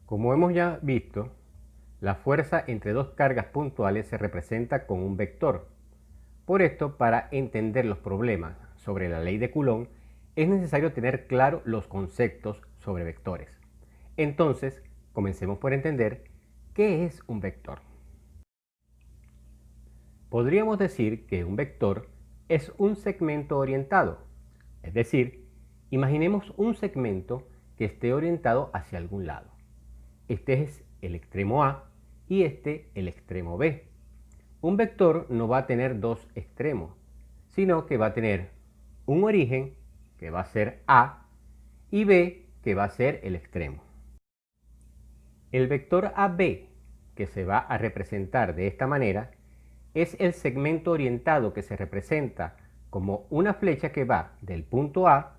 Como hemos ya visto, la fuerza entre dos cargas puntuales se representa con un vector. Por esto, para entender los problemas sobre la ley de Coulomb, es necesario tener claro los conceptos sobre vectores. Entonces, comencemos por entender qué es un vector. Podríamos decir que un vector es un segmento orientado, es decir, imaginemos un segmento que esté orientado hacia algún lado. Este es el extremo A y este el extremo B. Un vector no va a tener dos extremos, sino que va a tener un origen, que va a ser A, y B, que va a ser el extremo. El vector AB, que se va a representar de esta manera, es el segmento orientado que se representa como una flecha que va del punto A,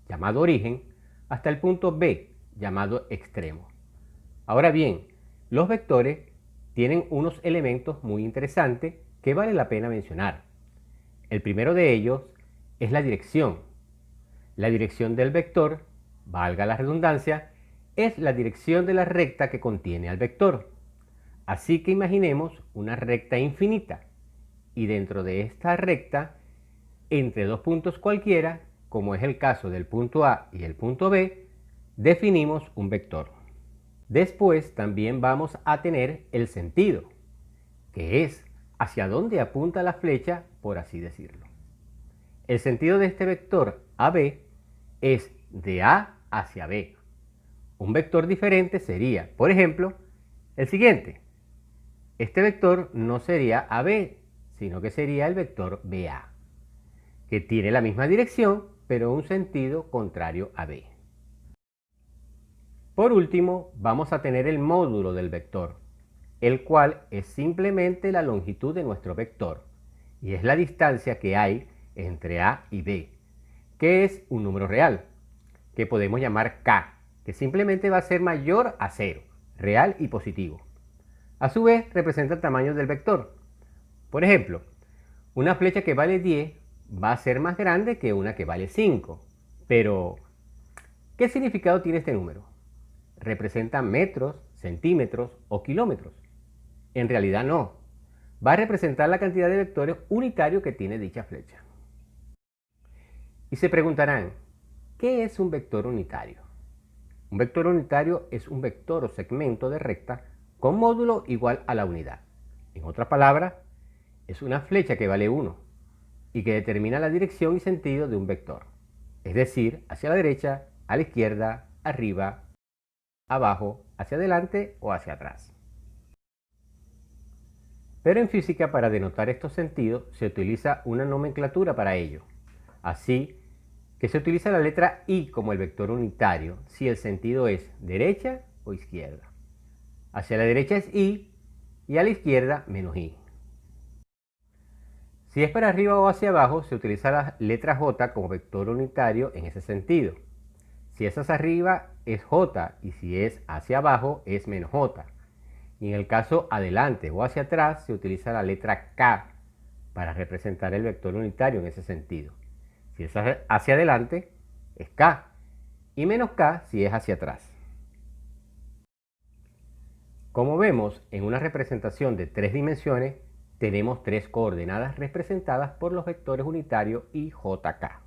llamado origen, hasta el punto B, llamado extremo. Ahora bien, los vectores tienen unos elementos muy interesantes que vale la pena mencionar. El primero de ellos es la dirección. La dirección del vector, valga la redundancia, es la dirección de la recta que contiene al vector. Así que imaginemos una recta infinita y dentro de esta recta, entre dos puntos cualquiera, como es el caso del punto A y el punto B, definimos un vector. Después también vamos a tener el sentido, que es hacia dónde apunta la flecha, por así decirlo. El sentido de este vector AB es de A hacia B. Un vector diferente sería, por ejemplo, el siguiente. Este vector no sería AB, sino que sería el vector BA, que tiene la misma dirección, pero un sentido contrario a B. Por último, vamos a tener el módulo del vector, el cual es simplemente la longitud de nuestro vector, y es la distancia que hay entre A y B, que es un número real, que podemos llamar K, que simplemente va a ser mayor a 0, real y positivo. A su vez, representa el tamaño del vector. Por ejemplo, una flecha que vale 10 va a ser más grande que una que vale 5. Pero, ¿qué significado tiene este número? ¿Representa metros, centímetros o kilómetros? En realidad no. Va a representar la cantidad de vectores unitarios que tiene dicha flecha. Y se preguntarán, ¿qué es un vector unitario? Un vector unitario es un vector o segmento de recta con módulo igual a la unidad. En otras palabras, es una flecha que vale 1 y que determina la dirección y sentido de un vector, es decir, hacia la derecha, a la izquierda, arriba, abajo, hacia adelante o hacia atrás. Pero en física, para denotar estos sentidos, se utiliza una nomenclatura para ello. Así que se utiliza la letra I como el vector unitario si el sentido es derecha o izquierda. Hacia la derecha es I y a la izquierda menos I. Si es para arriba o hacia abajo, se utiliza la letra J como vector unitario en ese sentido. Si es hacia arriba es J y si es hacia abajo es menos J. Y en el caso adelante o hacia atrás se utiliza la letra K para representar el vector unitario en ese sentido. Si es hacia adelante es K y menos K si es hacia atrás. Como vemos, en una representación de 3 dimensiones tenemos 3 coordenadas representadas por los vectores unitarios y JK.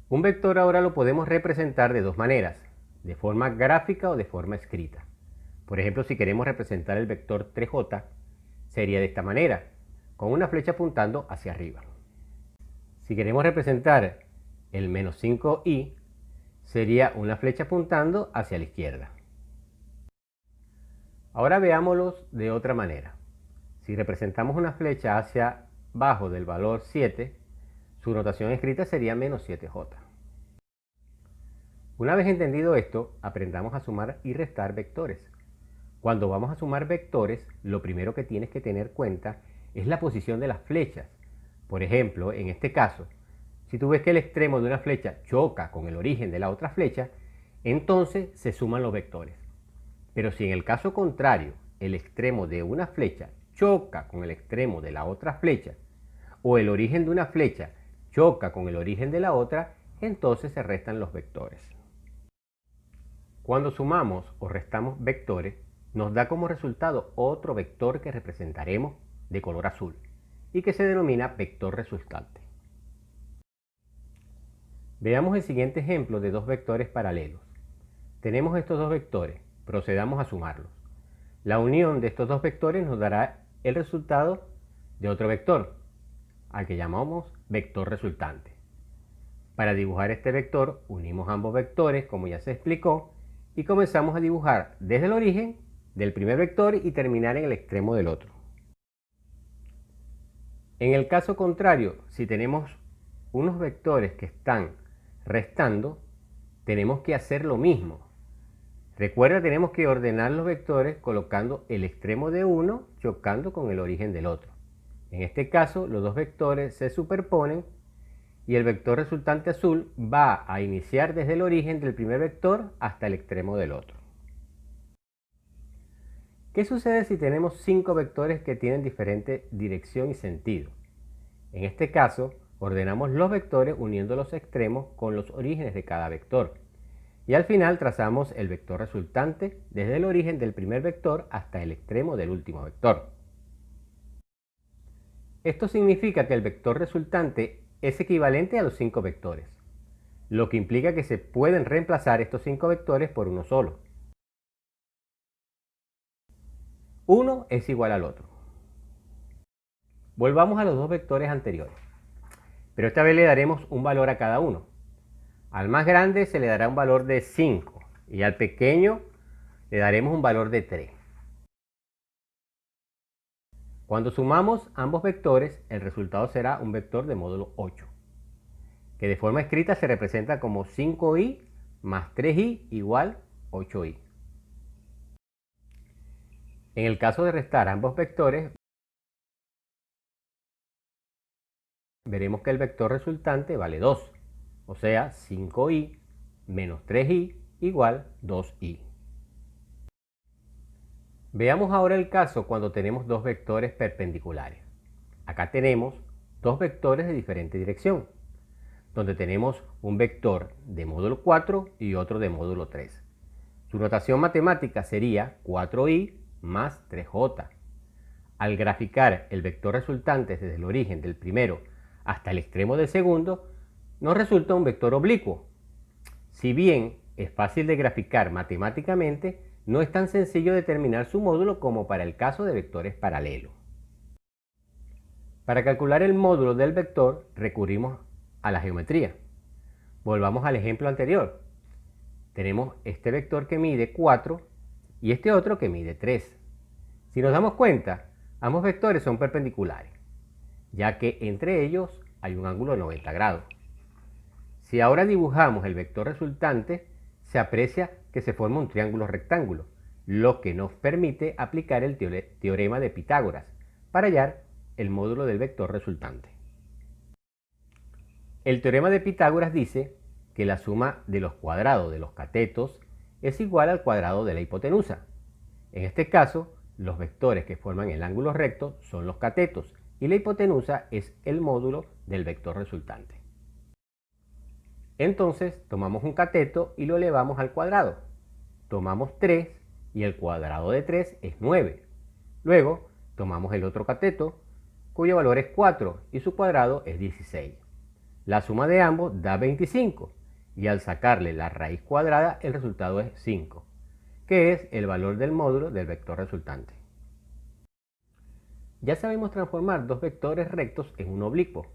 Un vector ahora lo podemos representar de dos maneras, de forma gráfica o de forma escrita. Por ejemplo, si queremos representar el vector 3J, sería de esta manera, con una flecha apuntando hacia arriba. Si queremos representar el menos 5i, sería una flecha apuntando hacia la izquierda. Ahora veámoslos de otra manera. Si representamos una flecha hacia abajo del valor 7, su notación escrita sería menos 7j. Una vez entendido esto, aprendamos a sumar y restar vectores. Cuando vamos a sumar vectores, lo primero que tienes que tener en cuenta es la posición de las flechas. Por ejemplo, en este caso, si tú ves que el extremo de una flecha choca con el origen de la otra flecha, entonces se suman los vectores. Pero si en el caso contrario, el extremo de una flecha choca con el extremo de la otra flecha, o el origen de una flecha choca con el origen de la otra, entonces se restan los vectores. Cuando sumamos o restamos vectores, nos da como resultado otro vector que representaremos de color azul y que se denomina vector resultante. Veamos el siguiente ejemplo de dos vectores paralelos. Tenemos estos dos vectores, procedamos a sumarlos. La unión de estos dos vectores nos dará el resultado de otro vector, al que llamamos vector resultante. Para dibujar este vector, unimos ambos vectores, como ya se explicó, y comenzamos a dibujar desde el origen del primer vector y terminar en el extremo del otro. En el caso contrario, si tenemos unos vectores que están restando, tenemos que hacer lo mismo. Recuerda, tenemos que ordenar los vectores colocando el extremo de uno chocando con el origen del otro. En este caso, los dos vectores se superponen y el vector resultante azul va a iniciar desde el origen del primer vector hasta el extremo del otro. ¿Qué sucede si tenemos 5 vectores que tienen diferente dirección y sentido? En este caso, ordenamos los vectores uniendo los extremos con los orígenes de cada vector. Y al final trazamos el vector resultante desde el origen del primer vector hasta el extremo del último vector. Esto significa que el vector resultante es equivalente a los 5 vectores, lo que implica que se pueden reemplazar estos 5 vectores por uno solo. Uno es igual al otro. Volvamos a los dos vectores anteriores, pero esta vez le daremos un valor a cada uno. Al más grande se le dará un valor de 5 y al pequeño le daremos un valor de 3. Cuando sumamos ambos vectores, el resultado será un vector de módulo 8, que de forma escrita se representa como 5i más 3i igual 8i. En el caso de restar ambos vectores, veremos que el vector resultante vale 2, o sea 5i menos 3i igual 2i. Veamos ahora el caso cuando tenemos dos vectores perpendiculares. Acá tenemos dos vectores de diferente dirección, donde tenemos un vector de módulo 4 y otro de módulo 3. Su notación matemática sería 4i más 3j. Al graficar el vector resultante desde el origen del primero hasta el extremo del segundo, nos resulta un vector oblicuo. Si bien es fácil de graficar matemáticamente, no es tan sencillo determinar su módulo como para el caso de vectores paralelos. Para calcular el módulo del vector recurrimos a la geometría. Volvamos al ejemplo anterior. Tenemos este vector que mide 4 y este otro que mide 3. Si nos damos cuenta, ambos vectores son perpendiculares, ya que entre ellos hay un ángulo de 90 grados. Si ahora dibujamos el vector resultante, se aprecia que se forma un triángulo rectángulo, lo que nos permite aplicar el teorema de Pitágoras para hallar el módulo del vector resultante. El teorema de Pitágoras dice que la suma de los cuadrados de los catetos es igual al cuadrado de la hipotenusa. En este caso, los vectores que forman el ángulo recto son los catetos y la hipotenusa es el módulo del vector resultante. Entonces tomamos un cateto y lo elevamos al cuadrado. Tomamos 3 y el cuadrado de 3 es 9. Luego tomamos el otro cateto cuyo valor es 4 y su cuadrado es 16. La suma de ambos da 25 y al sacarle la raíz cuadrada el resultado es 5, que es el valor del módulo del vector resultante. Ya sabemos transformar dos vectores rectos en un oblicuo.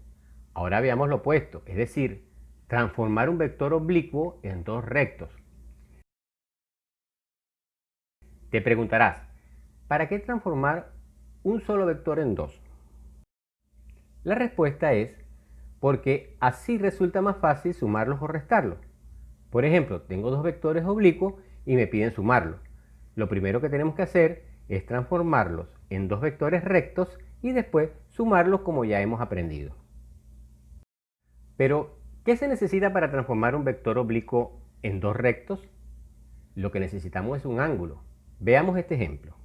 Ahora veamos lo opuesto, es decir, transformar un vector oblicuo en dos rectos. Te preguntarás, ¿para qué transformar un solo vector en dos? La respuesta es porque así resulta más fácil sumarlos o restarlos. Por ejemplo, tengo dos vectores oblicuos y me piden sumarlos. Lo primero que tenemos que hacer es transformarlos en dos vectores rectos y después sumarlos como ya hemos aprendido. Pero, ¿qué se necesita para transformar un vector oblicuo en dos rectos? Lo que necesitamos es un ángulo. Veamos este ejemplo.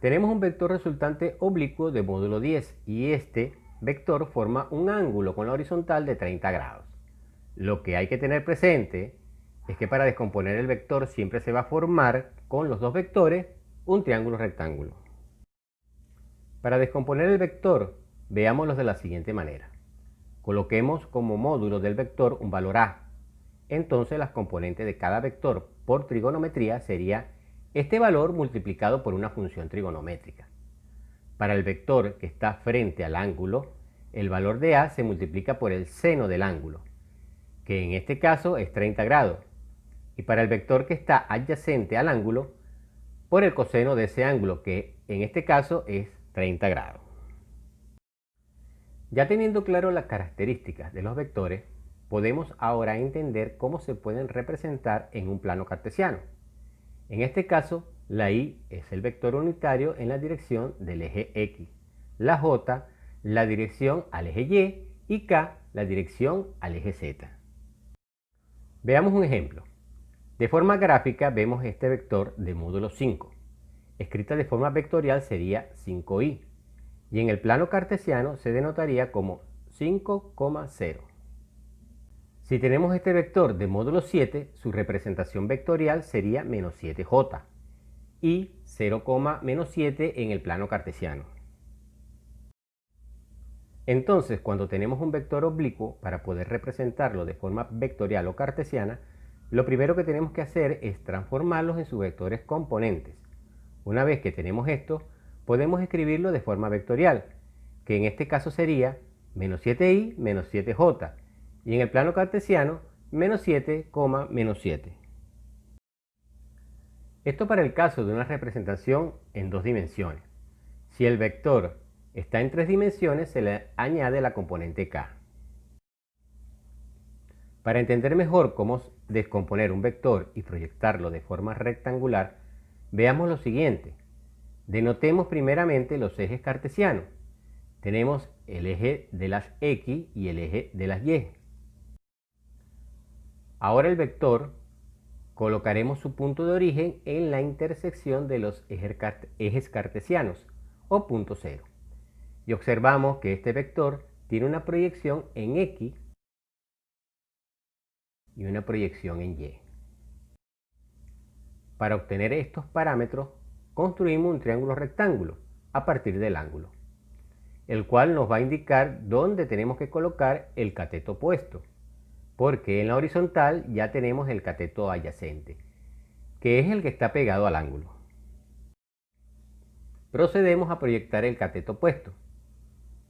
Tenemos un vector resultante oblicuo de módulo 10 y este vector forma un ángulo con la horizontal de 30 grados. Lo que hay que tener presente es que para descomponer el vector siempre se va a formar con los dos vectores un triángulo rectángulo. Para descomponer el vector, veámoslo de la siguiente manera. Coloquemos como módulo del vector un valor a. Entonces las componentes de cada vector por trigonometría sería este valor multiplicado por una función trigonométrica. Para el vector que está frente al ángulo, el valor de a se multiplica por el seno del ángulo, que en este caso es 30 grados. Y para el vector que está adyacente al ángulo, por el coseno de ese ángulo, que en este caso es 30 grados. Ya teniendo claro las características de los vectores, podemos ahora entender cómo se pueden representar en un plano cartesiano. En este caso, la y es el vector unitario en la dirección del eje x, la j la dirección al eje y k la dirección al eje z. Veamos un ejemplo. De forma gráfica vemos este vector de módulo 5. Escrita de forma vectorial sería 5i, y en el plano cartesiano se denotaría como 5,0. Si tenemos este vector de módulo 7, su representación vectorial sería menos 7j y 0,-7 en el plano cartesiano. Entonces, cuando tenemos un vector oblicuo, para poder representarlo de forma vectorial o cartesiana, lo primero que tenemos que hacer es transformarlos en sus vectores componentes. Una vez que tenemos esto, podemos escribirlo de forma vectorial, que en este caso sería menos 7i menos 7j, y en el plano cartesiano menos 7, menos 7. Esto para el caso de una representación en dos dimensiones. Si el vector está en tres dimensiones, se le añade la componente k. Para entender mejor cómo descomponer un vector y proyectarlo de forma rectangular, veamos lo siguiente. Denotemos primeramente los ejes cartesianos. Tenemos el eje de las x y el eje de las y. Ahora el vector colocaremos su punto de origen en la intersección de los ejes cartesianos, o punto cero. Y observamos que este vector tiene una proyección en x y una proyección en y. Para obtener estos parámetros, construimos un triángulo rectángulo a partir del ángulo, el cual nos va a indicar dónde tenemos que colocar el cateto opuesto, porque en la horizontal ya tenemos el cateto adyacente, que es el que está pegado al ángulo. Procedemos a proyectar el cateto opuesto.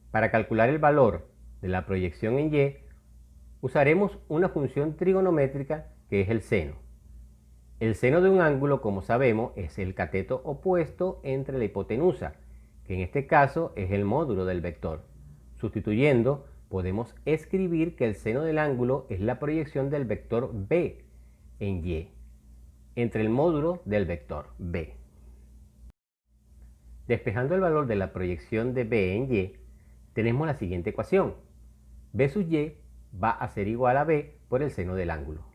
Para calcular el valor de la proyección en y, usaremos una función trigonométrica que es el seno. El seno de un ángulo, como sabemos, es el cateto opuesto entre la hipotenusa, que en este caso es el módulo del vector. Sustituyendo, podemos escribir que el seno del ángulo es la proyección del vector b en y, entre el módulo del vector b. Despejando el valor de la proyección de b en y, tenemos la siguiente ecuación. b sub y va a ser igual a b por el seno del ángulo.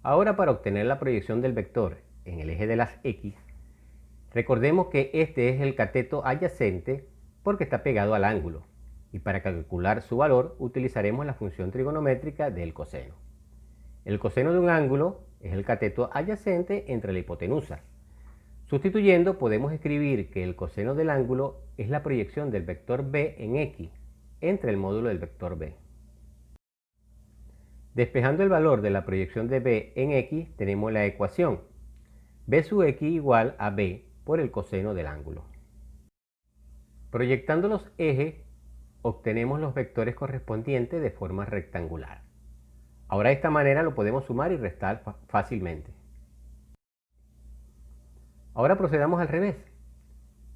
Ahora, para obtener la proyección del vector en el eje de las x, recordemos que este es el cateto adyacente porque está pegado al ángulo, y para calcular su valor utilizaremos la función trigonométrica del coseno. El coseno de un ángulo es el cateto adyacente entre la hipotenusa. Sustituyendo, podemos escribir que el coseno del ángulo es la proyección del vector b en x entre el módulo del vector b. Despejando el valor de la proyección de b en x, tenemos la ecuación b sub x igual a b por el coseno del ángulo. Proyectando los ejes, obtenemos los vectores correspondientes de forma rectangular. Ahora de esta manera lo podemos sumar y restar fácilmente. Ahora procedamos al revés.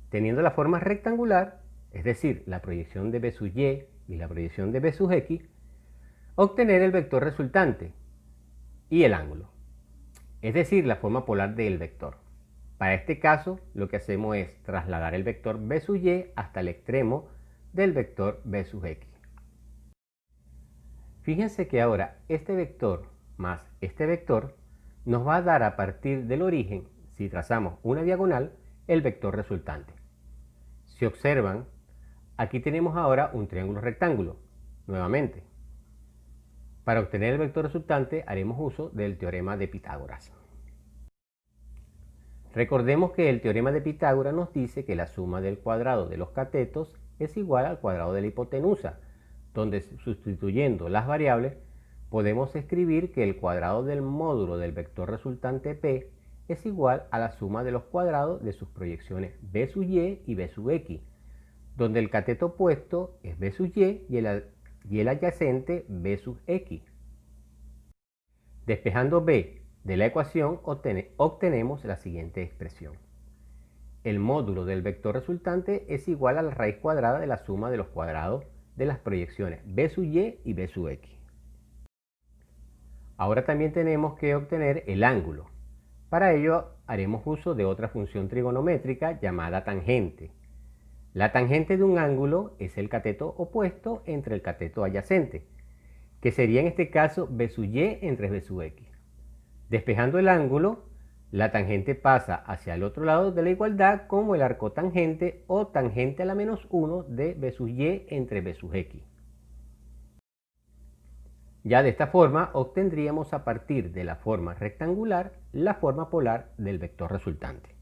Teniendo la forma rectangular, es decir, la proyección de b sub y la proyección de b sub x, obtener el vector resultante y el ángulo, es decir, la forma polar del vector. Para este caso, lo que hacemos es trasladar el vector b sub y hasta el extremo del vector b sub x. Fíjense que ahora este vector más este vector nos va a dar a partir del origen, si trazamos una diagonal, el vector resultante. Si observan, aquí tenemos ahora un triángulo rectángulo, nuevamente. Para obtener el vector resultante haremos uso del teorema de Pitágoras. Recordemos que el teorema de Pitágoras nos dice que la suma del cuadrado de los catetos es igual al cuadrado de la hipotenusa, donde sustituyendo las variables podemos escribir que el cuadrado del módulo del vector resultante P es igual a la suma de los cuadrados de sus proyecciones B sub y B sub x, donde el cateto opuesto es B sub y el adyacente B sub x. Despejando B de la ecuación obtenemos la siguiente expresión. El módulo del vector resultante es igual a la raíz cuadrada de la suma de los cuadrados de las proyecciones B sub y B sub x. Ahora también tenemos que obtener el ángulo. Para ello haremos uso de otra función trigonométrica llamada tangente. La tangente de un ángulo es el cateto opuesto entre el cateto adyacente, que sería en este caso B sub y entre B sub x. Despejando el ángulo, la tangente pasa hacia el otro lado de la igualdad como el arco tangente o tangente a la menos 1 de B sub y entre B sub x. Ya de esta forma obtendríamos a partir de la forma rectangular la forma polar del vector resultante.